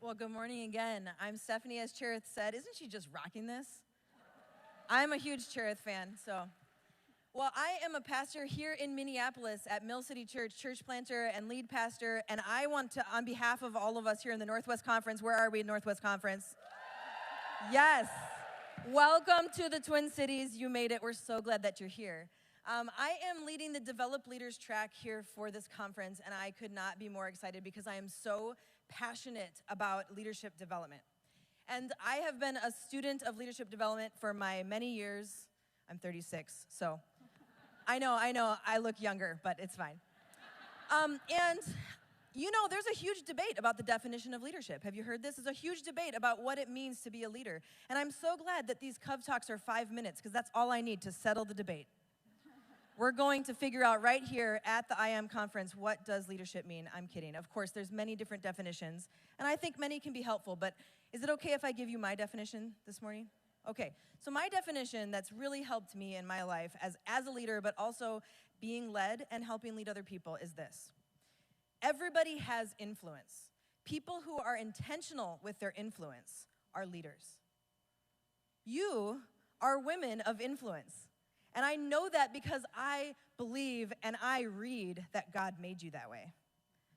Well, good morning again. I'm Stephanie, as Cherith said. Isn't she just rocking this? I'm a huge Cherith fan, so. Well, I am a pastor here in Minneapolis at Mill City Church, church planter and lead pastor, and I want to, on behalf of all of us here in the Northwest Conference, where are we in Northwest Conference? Yes. Welcome to the Twin Cities. You made it. We're so glad that you're here. I am leading the Develop Leaders track here for this conference, and I could not be more excited because I am so passionate about leadership development. And I have been a student of leadership development for my many years. I'm 36, so I know, I look younger, but it's fine. And you know, there's a huge debate about the definition of leadership. Have you heard this? There's a huge debate about what it means to be a leader. And I'm so glad that these COV talks are 5 minutes, because that's all I need to settle the debate. We're going to figure out right here at the IM conference, what does leadership mean? I'm kidding. Of course, there's many different definitions, and I think many can be helpful, but is it okay if I give you my definition this morning? Okay, so my definition that's really helped me in my life as a leader, but also being led and helping lead other people is this. Everybody has influence. People who are intentional with their influence are leaders. You are women of influence. And I know that because I believe and I read that God made you that way.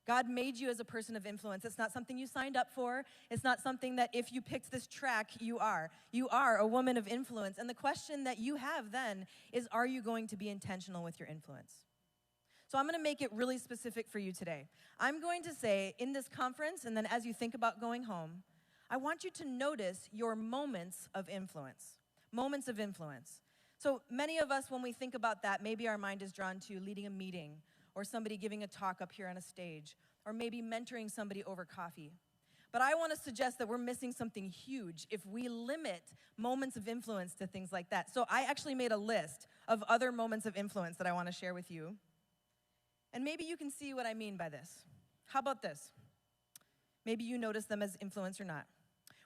God made you as a person of influence. It's not something you signed up for. It's not something that if you picked this track, you are. You are a woman of influence. And the question that you have then is, are you going to be intentional with your influence? So I'm going to make it really specific for you today. I'm going to say in this conference, and then as you think about going home, I want you to notice your moments of influence. Moments of influence. So many of us, when we think about that, maybe our mind is drawn to leading a meeting, or somebody giving a talk up here on a stage, or maybe mentoring somebody over coffee. But I want to suggest that we're missing something huge if we limit moments of influence to things like that. So I actually made a list of other moments of influence that I want to share with you. And maybe you can see what I mean by this. How about this? Maybe you notice them as influence or not.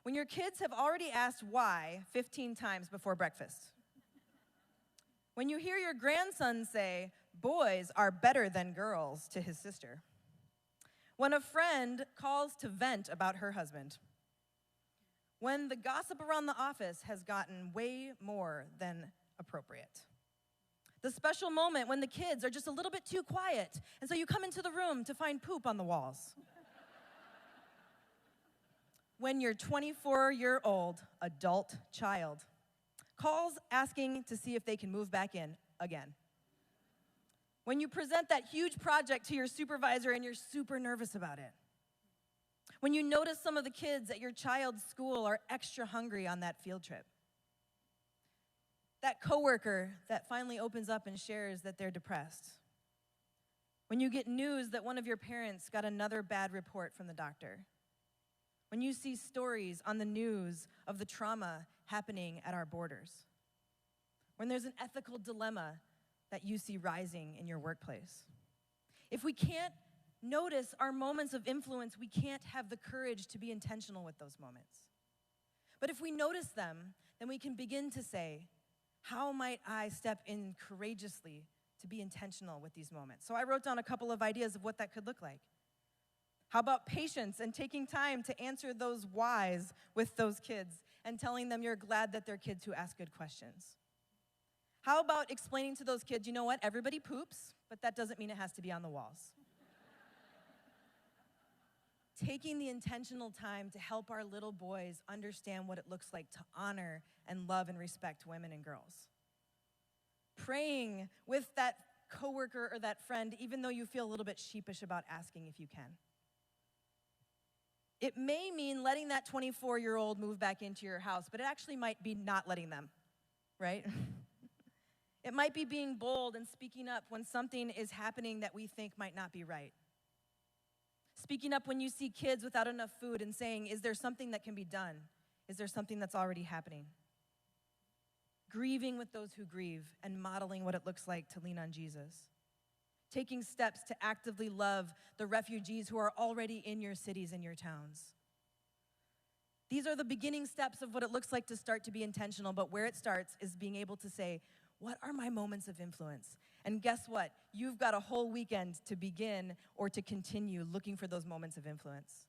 When your kids have already asked why 15 times before breakfast. When you hear your grandson say, "Boys are better than girls," to his sister. When a friend calls to vent about her husband. When the gossip around the office has gotten way more than appropriate. The special moment when the kids are just a little bit too quiet, and so you come into the room to find poop on the walls. When your 24-year-old adult child calls asking to see if they can move back in again. When you present that huge project to your supervisor and you're super nervous about it. When you notice some of the kids at your child's school are extra hungry on that field trip. That coworker that finally opens up and shares that they're depressed. When you get news that one of your parents got another bad report from the doctor. When you see stories on the news of the trauma happening at our borders. When there's an ethical dilemma that you see rising in your workplace. If we can't notice our moments of influence, we can't have the courage to be intentional with those moments. But if we notice them, then we can begin to say, how might I step in courageously to be intentional with these moments? So I wrote down a couple of ideas of what that could look like. How about patience and taking time to answer those whys with those kids and telling them you're glad that they're kids who ask good questions? How about explaining to those kids, you know what, everybody poops, but that doesn't mean it has to be on the walls. Taking the intentional time to help our little boys understand what it looks like to honor and love and respect women and girls. Praying with that coworker or that friend, even though you feel a little bit sheepish about asking if you can. It may mean letting that 24-year-old move back into your house, but it actually might be not letting them, right? It might be being bold and speaking up when something is happening that we think might not be right. Speaking up when you see kids without enough food and saying, is there something that can be done? Is there something that's already happening? Grieving with those who grieve and modeling what it looks like to lean on Jesus. Taking steps to actively love the refugees who are already in your cities and your towns. These are the beginning steps of what it looks like to start to be intentional, but where it starts is being able to say, what are my moments of influence? And guess what? You've got a whole weekend to begin or to continue looking for those moments of influence.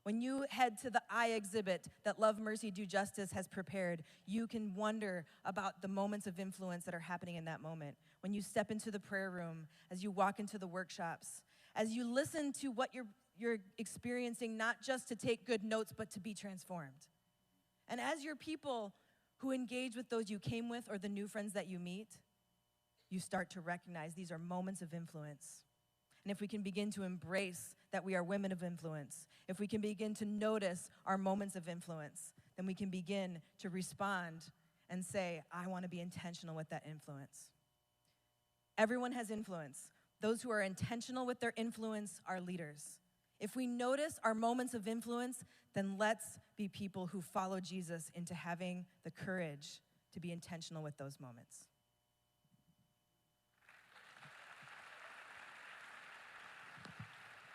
When you head to the eye exhibit that Love, Mercy, Do Justice has prepared, you can wonder about the moments of influence that are happening in that moment. When you step into the prayer room, as you walk into the workshops, as you listen to what you're experiencing, not just to take good notes, but to be transformed. And as your people who engage with those you came with or the new friends that you meet, you start to recognize these are moments of influence. And if we can begin to embrace that we are women of influence, if we can begin to notice our moments of influence, then we can begin to respond and say, I want to be intentional with that influence. Everyone has influence. Those who are intentional with their influence are leaders. If we notice our moments of influence, then let's be people who follow Jesus into having the courage to be intentional with those moments.